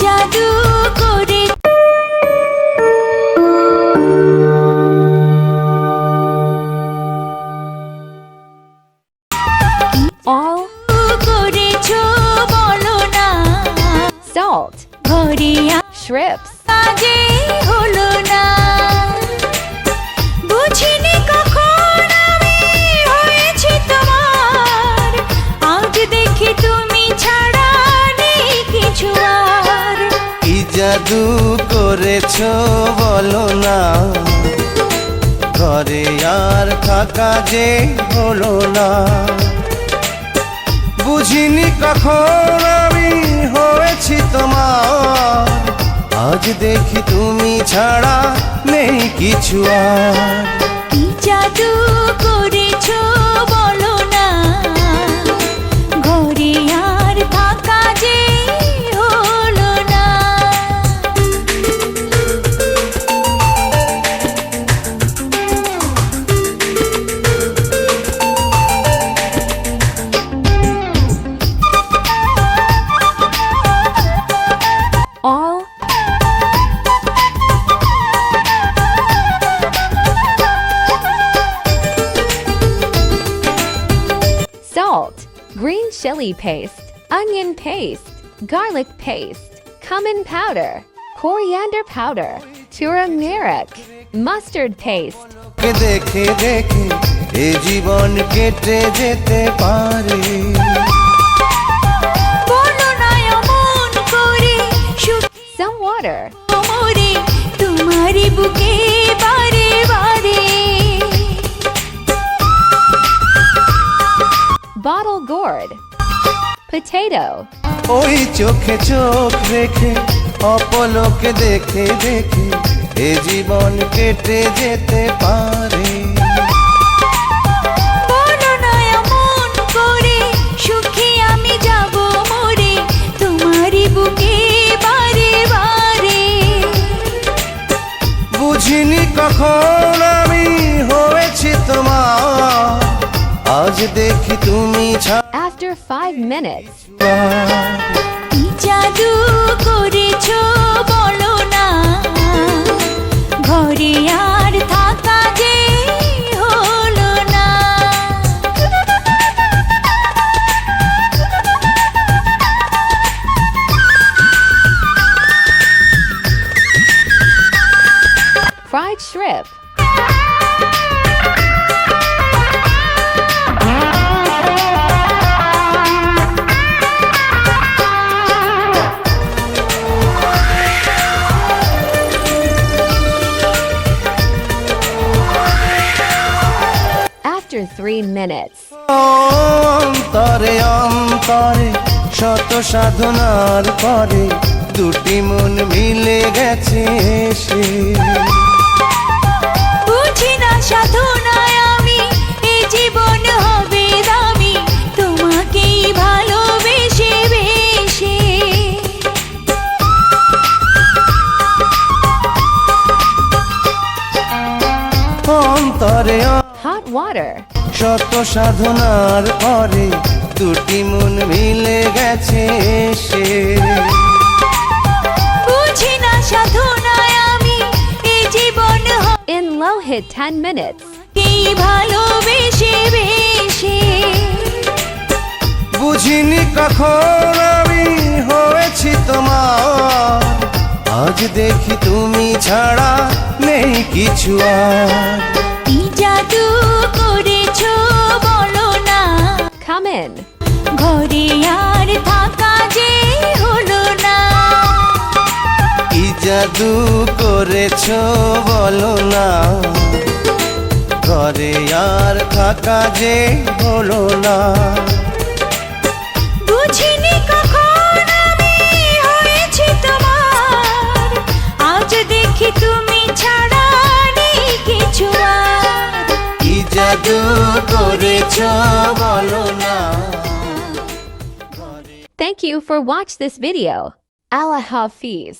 জাদু করে all করেছো বলো না salt, ঘরে shrimps, কাজে হলো না বুঝিনি কখন আমি হয়েছি তোমার আজ দেখি তুমি ছাড়া নেই কিছু আর কি জাদু করেছো বলো না ঘরে আর থাকা যে হলো না বুঝিনি কখন আমি হয়েছি তোমার আজ দেখি তুমি ছাড়া নেই কিছু আর কি জাদু করেছো বলো না ঘরে আর থাকা যে হলো না all salt, green chili paste, onion paste, garlic paste, cumin powder, coriander powder, turmeric, mustard paste, কে দেখে দেখে এ জীবন কেটে যেতে পারে বলো না অমন করে some water, সুমরে তোমারই বুকে বারে বারে bottle gourd, potato, ওই চোখে চোখ রেখে অপলকে দেখে দেখে এ জীবন কেটে যেতে পারে বলো না অমন করে সুখী আমি যাব মরে তোমারই বুকে বারে বারে বুঝিনি কখন আমি হয়েছি তোমার আজ দেখি তুমি after 5 minutes, কি জাদু করেছো বলো না ঘরে আর থাকা যে হলো না fried shrimp, after 3 minutes, অন্তরে অন্তরে শত সাধনার পরে দুটি মন মিলে গেছে সে বুঝি না সাধনায় আমি এ জীবন হবে দামি তোমাকেই ভালোবেসে বেশে অন্তরে hot water, শত সাধনার পরে দুটি মন মিলে গেছে সে বুঝি না সাধনায় আমি এ জীবন in low heat 10 minutes, হবেই ভালোবেসে বেশে বুঝিনি কখন আমি হয়েছি তোমার আজ দেখি তুমি ছাড়া নেই কিছু আর কি জাদু করেছো বলো না come in, ঘরে আর থাকা যে হলো না কি জাদু করেছো বলো না ঘরে আর থাকা যে হলো না বুঝিনি কখন আমি হয়েছি তোমার আজ দেখি তুমি ছাড়া নেই কিছু আর কি জাদু করেছো বলো না thank you for watch this video, Allah Hafiz.